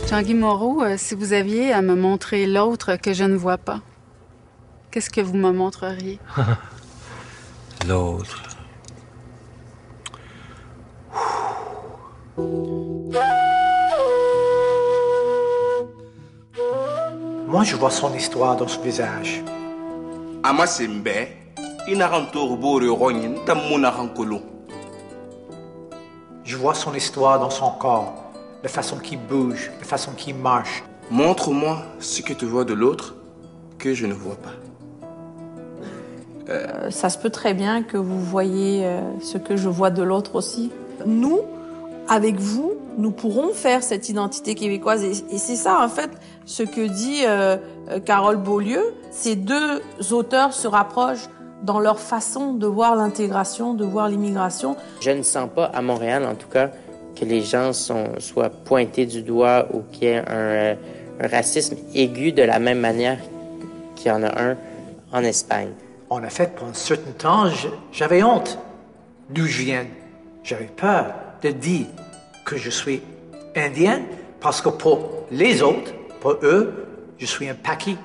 Jean-Guy Moreau, si vous aviez à me montrer l'autre que je ne vois pas, qu'est-ce que vous me montreriez? L'autre. Moi, je vois son histoire dans son visage. Amasembe, Je vois son histoire dans son corps, la façon qu'il bouge, la façon qu'il marche. Montre-moi ce que tu vois de l'autre que je ne vois pas. Ça se peut très bien que vous voyez ce que je vois de l'autre aussi. Nous, avec vous, nous pourrons faire cette identité québécoise. Et c'est ça, en fait, ce que dit Carole Beaulieu. Ces deux auteurs se rapprochent dans leur façon de voir l'intégration, de voir l'immigration. Je ne sens pas, à Montréal en tout cas, que les gens soient pointés du doigt ou qu'il y ait un racisme aigu de la même manière qu'il y en a un en Espagne. En effet, pour un certain temps, j'avais honte d'où je viens. J'avais peur de dire que je suis indien parce que pour les autres, pour eux, je suis un Paki.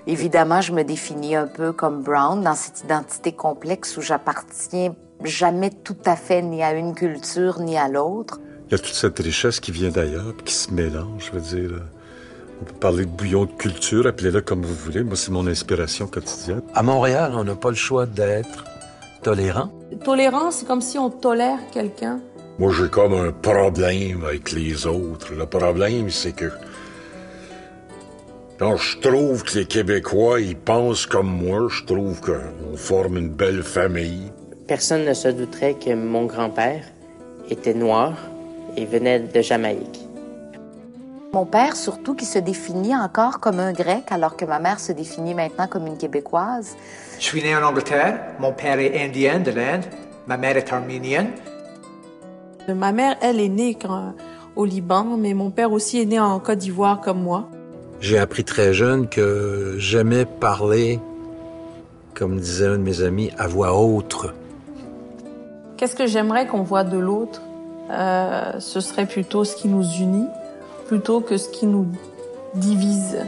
Évidemment, je me définis un peu comme Brown dans cette identité complexe où j'appartiens jamais tout à fait ni à une culture ni à l'autre. Il y a toute cette richesse qui vient d'ailleurs, qui se mélange, je veux dire. On peut parler de bouillon de culture, appelez-le comme vous voulez. Moi, c'est mon inspiration quotidienne. À Montréal, on n'a pas le choix d'être tolérant. Tolérant, c'est comme si on tolère quelqu'un. Moi, j'ai comme un problème avec les autres. Le problème, c'est que quand je trouve que les Québécois, ils pensent comme moi, je trouve qu'on forme une belle famille. Personne ne se douterait que mon grand-père était noir et venait de Jamaïque. Mon père, surtout, qui se définit encore comme un Grec, alors que ma mère se définit maintenant comme une Québécoise. Je suis né en Angleterre. Mon père est indien de l'Inde. Ma mère est arménienne. Ma mère, elle, est née au Liban, mais mon père aussi est né en Côte d'Ivoire comme moi. J'ai appris très jeune que j'aimais parler, comme disait un de mes amis, à voix haute. Qu'est-ce que j'aimerais qu'on voit de l'autre? Ce serait plutôt ce qui nous unit, plutôt que ce qui nous divise.